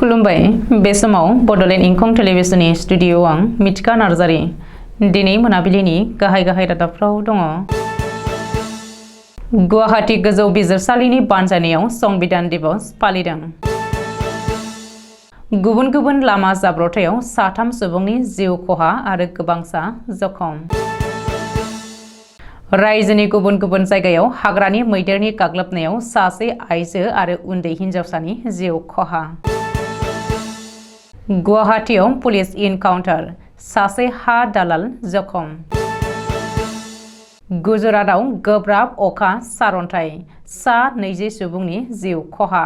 खुलुमबाय बे समाव बडलेण्ड इंखं टेलिभिजननि स्टुडिअ आं मिथिका नार्जारी दिनै मोनाबिलिनि गाहाय रादाबफ्राव दङ। गुवाहाटी गोजौ बिजिरसालिनि बानजायनायाव संबिधान दिवस फालिदों। गुबुन गुबुन लामा जाब्रबथायाव 3 सुबुंनि जिउ खहा आरो गोबांसा जखम। रायजोनि गुबुन गुबुन जायगायाव हाग्रानि मैदेरनि गाग्लोबनायाव सासे आइजो आरो उन्दै हिनजावसानि जिउ खहा। गुवाहाटीआव पुलिस इनकाउन्टार, सासे हा दालाल जखम। गुजरातआव गोब्राब अखा सारन्थाइ, 20 सुबुंनि जिउ खहा।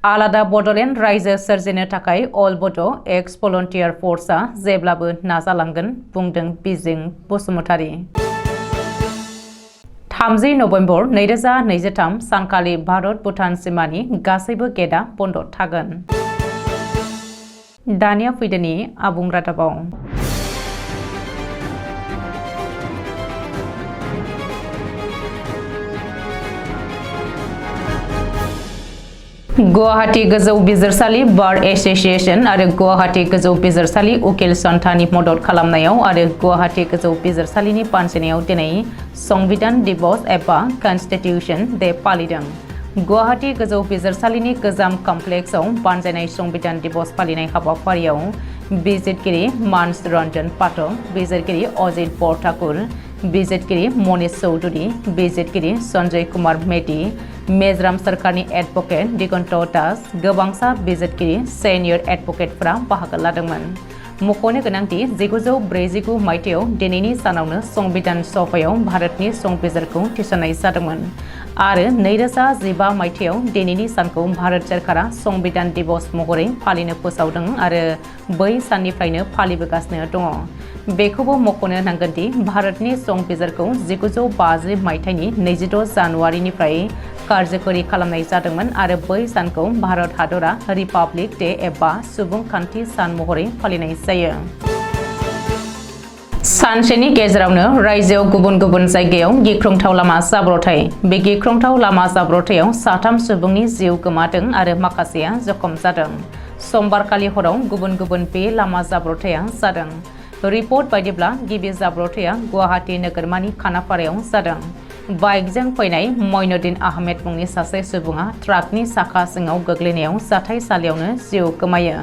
आलादा बडलेण्ड रायजो सोरजिनो थाखाय अल बड' एक्स भलन्टियार फर्सआ जेब्लाबो नाजालांगोन बुंदों बिजिं बसुमतारी। 30 नभेम्बर 2023 सानखालि भारत भुटान सिमानि गासैबो गेटआ बन्द थागोन। दानिया फैदोनि आबुं रादाबाव। गुवाहाटी गोजौ बिजिरसालि बार एस'सिएशन आरो गुवाहाटी गोजौ बिजिरसालि उकिल सन्थानि मदद खालामनायाव आरो गुवाहाटी गोजौ बिजिरसालिनि बानजायनायाव दिनै संबिधान दिवस एबा कन्स्टिटिउशन डे फालिदों। गुवाहाटी गोजौ बिजिरसालिनि गोजाम कमप्लेक्सआव बानजायनाय संबिधान दिवस फालिनाय हाबाफारियाव बिजिरगिरि मानस रन्जन पाठक, बिजिरगिरि अजित बरठाकुर, बिजिरगिरि मनीष चौधुरी, बिजिरगिरि सन्जय कुमार मेधि, मेजराम सोरखारनि एडभकेट दिगन्त दास, गोबांसा बिजिरगिरि सेनियर एडभकेटफोरा बाहागो लादोंमोन। मख'नो गोनांदि 1949 मायथाइयाव दिनैनि सानावनो संबिधान सभायाव भारतनि संबिजिरखौ थिसननाय जादोंमोन आरो 2015 मायथाइयाव दिनैनि सानखौ भारत सोरखारा संबिधान दिवस महरै फालिनो फोसावदों आरो बै साननिफ्रायनो फालिबोगासिनो दङ। बेखौबो मख'नो नांगोनदि भारतनि संबिजिरखौ 1950 मायथाइनि 22 जानुवारिनिफ्राय कार्यकरि खालामनाय जादोंमोन आरो बै सानखौ भारत हादरा रिपाब्लिक डे एबा सुबुंखान्थि सान महरै फालिनाय जायो। सानसेनि गेजेरावनो रायजोआव गुबुन गुबुन जायगायाव गिख्रंथाव लामा जाब्रबथाय। बे गिख्रंथाव लामा जाब्रबथायाव 3 सुबुंनि जिउ गोमादों आरो माखासेया जखम जादों। समबारखालि हराव गुबुन गुबुन बे लामा जाब्रबथाया जादों। रिपर्ट बायदिब्ला गिबि जाब्रबथाया गुवाहाटी नोगोरमानि खानापारायाव जादों। बाइकजों फैनाय मइनुद्दिन आहमेद मुंनि सासे सुबुङा ट्राकनि साखा सिङाव गोग्लैनायाव जाथायसालियावनो जिउ गोमायो।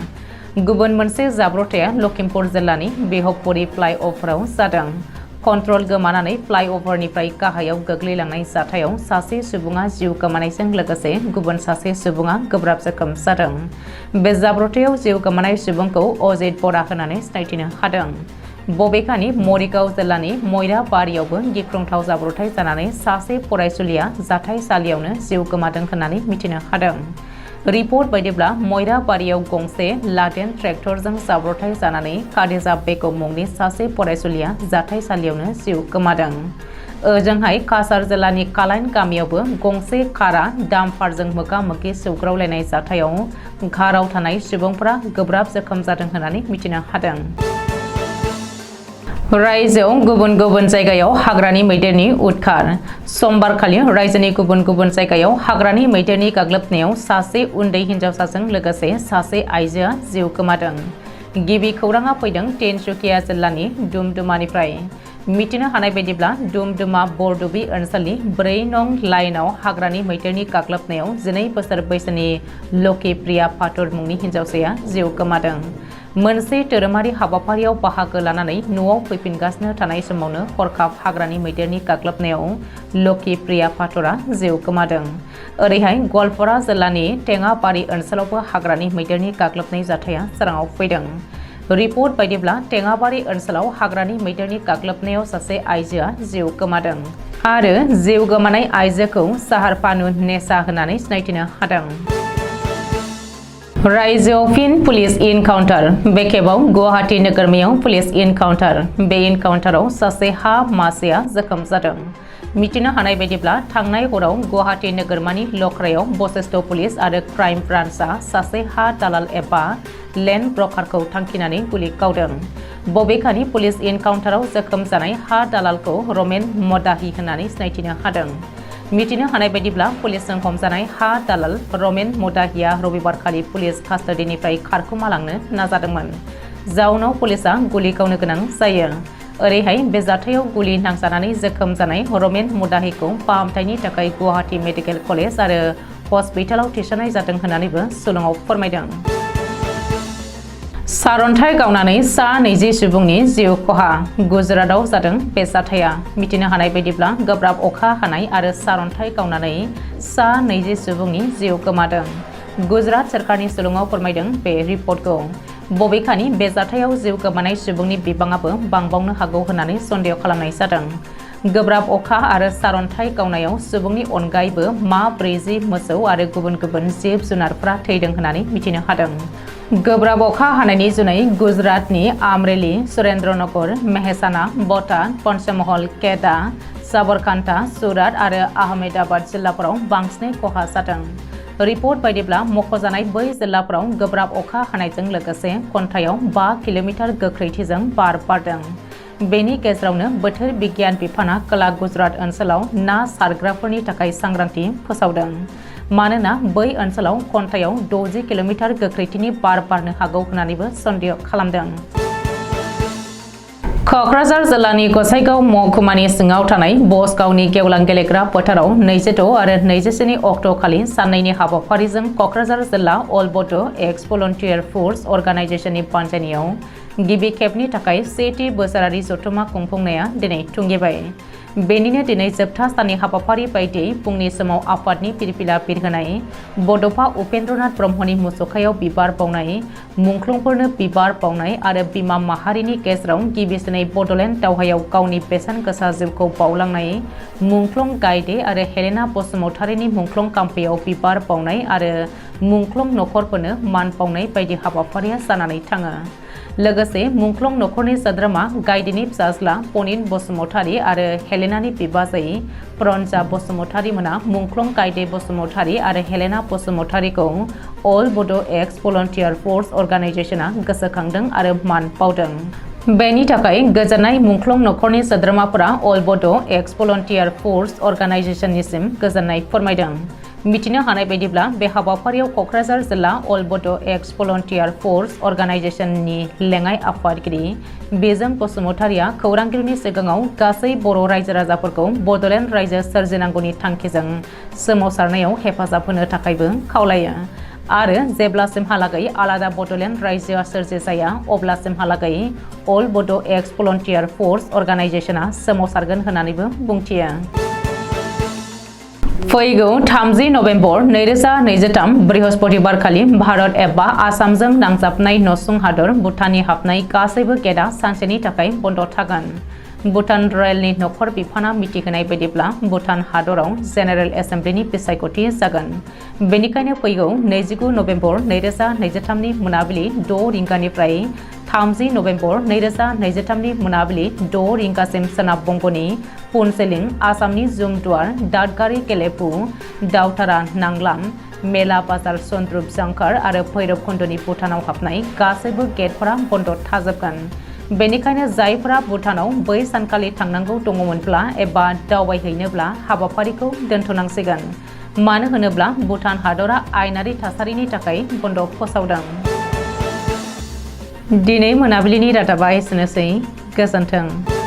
गुबुन मोनसे जाब्रबथाया लखिमपुर जिल्लानि बेहबपुरी फ्लाइअभाराव जादों। कन्ट्रल गोमानानै फ्लाइअभारनिफ्राय गाहायाव गोग्लैलांनाय जाथायाव सासे सुबुङा जिउ गोमानायजों लोगोसे गुबुन सासे सुबुङा गोब्राब जखम जादों। बे जाब्रबथायाव जिउ गोमानाय सुबुंखौ अजित बरा होननानै सिनायथिनो हादों। बबेखानि मरिगाव जिल्लानि मयराबारियावबो गिख्रंथाव जाब्रबथाय जानानै सासे फरायसुलिया जाथायसालियावनो जिउ गोमादों होननानै मिथिनो हादों। रिपर्ट बायदिब्ला मयराबारियाव गंसे लादेन ट्रेक्टरजों जाब्रबथाय जानानै खादिजा बेगम मुंनि सासे फरायसुलिया जाथायसालियावनो जिउ गोमादों। ओजोंहाय काछार जिल्लानि कालाइन गामियावबो गंसे कारा डाम्पारजों मोगा-मोगि सौग्रावलायनाय जाथायाव घाराव थानाय सुबुंफोरा गोब्राब जखम जादों होननानै मिथिनो हादों। रायजोआव गुबुन गुबुन जायगायाव हाग्रानि मैदेरनि उदखार। समबारखालि रायजोनि गुबुन गुबुन जायगायाव हाग्रानि मैदेरनि गाग्लोबनायाव सासे उन्दै हिनजावसाजों लोगोसे सासे आइजोआ जिउ गोमादों। गिबि खौराङा फैदों तिनसुकिया जिल्लानि दुमदुमानिफ्राय। मिथिनो हानाय बायदिब्ला दुमदुमा बरदुबि ओनसोलनि 4 नं लाइनआव हाग्रानि मैदेरनि गाग्लोबनायाव 12 बोसोर बैसोनि लकी प्रिया फाथुर मुंनि हिनजावसाया जिउ गोमादों। मोनसे धोरोमारि हाबाफारियाव बाहागो लानानै न'आव फैफिनगासिनो थानाय समावनो हरखाब हाग्रानि मैदेरनि गाग्लोबनायाव लकी प्रिया फाथुरा जिउ गोमादों। ओरैहाय गवालपारा जिल्लानि टेङाबारि ओनसोलावबो हाग्रानि मैदेरनि गाग्लोबनाय जाथाया सोराङाव फैदों। रिपर्ट बायदिब्ला टेङाबारि ओनसोलाव हाग्रानि मैदेरनि गाग्लोबनायाव सासे आइजोआ जिउ गोमादों आरो जिउ गोमानाय आइजोखौ साहारपानु नेसा होननानै सिनायथिनो हादों। रायजोआव फिन पुलिस इनकाउन्टार। बे खेबाव गुवाहाटी नोगोरमायाव पुलिस इनकाउन्टार। बे इनकाउन्टाराव सासे हा मासेया जखम जादों। मिथिनो हानाय बायदिब्ला थांनाय हराव गुवाहाटी नोगोरमानि लख्रायाव बशिष्ठ पुलिस आरो क्राइम ब्रान्चआ सासे हा दालाल एबा लेन्ड ब्रकारखौ थांखिनानै गुलि गावदों। बबेखानि पुलिस इनकाउन्टाराव जखम जानाय हा दालालखौ रमेन मदाहि होननानै सिनायथिनो हादों। मिथिनो हानाय बायदिब्ला पुलिसजों हमजानाय हा दालाल रमेन मुदाहिया रबिबारखालि पुलिस कास्टडिनिफ्राय खारखोमालांनो नाजादोंमोन। जाउनाव पुलिसआ गुलि गावनो गोनां जायो। ओरैहाय बे जाथायाव गुलि नांजानानै जोखोम जानाय रमेन मुदाहिखौ फाहामथायनि थाखाय गुवाहाटी मेडिकेल कलेज आरो हस्पिटालाव थिसननाय जादों होननानैबो सुलुङाव फोरमायदों। सारन्थाइ गावनानै सा 20 सुबुंनि जिउ खहा। गुजरातआव जादों बे जाथाया। मिथिनो हानाय बायदिब्ला गोब्राब अखा हानाय आरो सारन्थाइ गावनानै सा 20 सुबुंनि जिउ गोमादों। गुजरात सोरखारनि सुलुङाव फोरमायदों बे रिपर्टखौ। बबेखानि बे जाथायाव जिउ गोमानाय सुबुंनि बिबाङाबो बांबावनो हागौ होननानै सन्देह खालामनाय जादों। गोब्राब अखा आरो सारन्थाइ गावनायाव सुबुंनि अनगायैबो 40 मोसौ आरो गुबुन गुबुन जिब जुनारफ्रा थैदों होननानै मिथिनो हादों। गोब्राब अखा हानायनि जुनै गुजरातनि आमरेली, सुरेन्द्रनगर, मेहसाना, बटान, पन्चमहल, केदा, साबरकान्ता, सुरात आरो आहमेदाबाद जिल्लाफोराव बांसिनै खहा जादों। रिपर्ट बायदिब्ला मख'जानाय बै जिल्लाफोराव गोब्राब अखा हानायजों लोगोसे घन्टायाव 5 किल'मिटार गोख्रैथिजों बार बारदों। बेनि गेजेरावनो बोथोर बिगियान बिफाना खोला गुजरात ओनसोलाव ना सारग्राफोरनि थाखाय सांग्रांथि फोसावदों। मानोना बै ओनसोलाव घन्टायाव 60 किल'मिटार गोख्रैथिनि बार बारनो हागौ होननानैबो सन्देह खालामदों। क'क्राझार जिल्लानि गसाइगाव महकुमानि सिङाव थानाय बसगावनि गेवलां गेलेग्रा फोथाराव 26 आरो 27 अक्ट'खालि साननैनि हाबाफारिजों क'क्राझार जिल्ला अल बड' एक्स भलन्टियार फर्स अर्गानाइजेसननि बानजायनायाव गिबि खेबनि थाखाय 1थि बोसोरारि जथुम्मा खुंफुंनाया दिनै थुंगेबाय। बेनिनो दिनै जोबथा साननि हाबाफारि बायदियै फुंनि समाव आफादनि फिरफिला बिरहोनाय, बड'फा उपेन्द्रनाथ ब्रह्मनि मुसुखायाव बिबार बावनाय, मुंख्लंफोरनो बिबार बावनाय आरो बिमा माहारिनि गेजेराव गिबिसिनै बड'लेण्ड दावहायाव गावनि बेसेन गोसा जिउखौ बावलांनाय मुंख्लं गायदे आरो हेलेना बसुमतारीनि मुंख्लं काम्पैयाव बिबार बावनाय आरो मुंख्लं नखरफोरनो मान बावनाय बायदि हाबाफारिया जानानै थाङो। लोगोसे मुंख्लं नखरनि सोद्रोमा गायदेनि फिसाज्ला पनिन बसुमतारी आरो हेलेनानि बिबाजै प्रन्जा बसुमतारी मोना मुंख्लं गायदे बसुमतारी आरो हेलेना बसुमतारीखौ अल बड' एक्स भलन्टियार फर्स अर्गानाइजेसना गोसोखांदों आरो मान बावदों। बेनि थाखाय गोजोननाय मुंख्लं नखरनि सोद्रोमाफोरा अल बड' एक्स भलन्टियार फर्स अर्गानाइजेसननिसिम गोजोननाय फोरमायदों। मिथिनो हानाय बायदिब्ला बे हाबाफारियाव क'क्राझार जिल्ला अल बड' एक्स भलन्टियार फर्स अर्गानाइजेसननि लेङाइ आफादगिरि बेजों बसुमतारीया खौरांगिरिनि सिगाङाव गासै बर' रायजो राजाफोरखौ बड'लेण्ड रायजो सोरजिनांगौनि थांखिजों सोमावसारनायाव हेफाजाब होनो थाखायबो खावलायो आरो जेब्लासिमहालागै आलादा बड'लेण्ड रायजोआ सोरजि जाया अब्लासिमहालागै अल बड' एक्स भलन्टियार फर्स अर्गानाइजेसना सोमावसारगोन होननानैबो बुंथियो। फैगौ 30 नभेम्बर 2023 बृहस्पतिबारखालि भारत एबा आसामजों नांजाबनाय नसुं हादर भुटाननि हाबनाय गासैबो गेटआ सानसेनि थाखाय बन्द थागोन। भुटान रयेलनि नखर बिफाना मिथिहोनाय बायदिब्ला भुटान हादराव जेनेरेल एसेम्ब्लिनि बिसायख'थि जागोन। बेनिखायनो फैगौ 29 नभेम्बर 2023 नि मोनाबिलि 6 रिंगानिफ्राय 30 नभेम्बर 2023 नि मोनाबिलि 6 रिंगासिम सोनाब बंग'नि पुनसेलिं, आसामनि जुमदुवार, दादगारि, गेलेफु, दावथारा, नांलाम, मेला बाजार, सन्द्रुप, जांखार आरो भैरबकुन्दनि भुटानाव हाबनाय गासैबो गेटफोरा बन्द थाजोबगोन। बेनिखायनो जायफोरा भुटानाव बै सानखालि थांनांगौ दङमोनब्ला एबा दावबायहैनोब्ला हाबाफारिखौ दोनथ'नांसिगोन। मानो होनोब्ला भुटान हादरा आयेनारि थासारिनि थाखाय बन्द फोसावदों। दिनै मोनाबिलिनि रादाबा एसेनोसै। गोजोन्थों।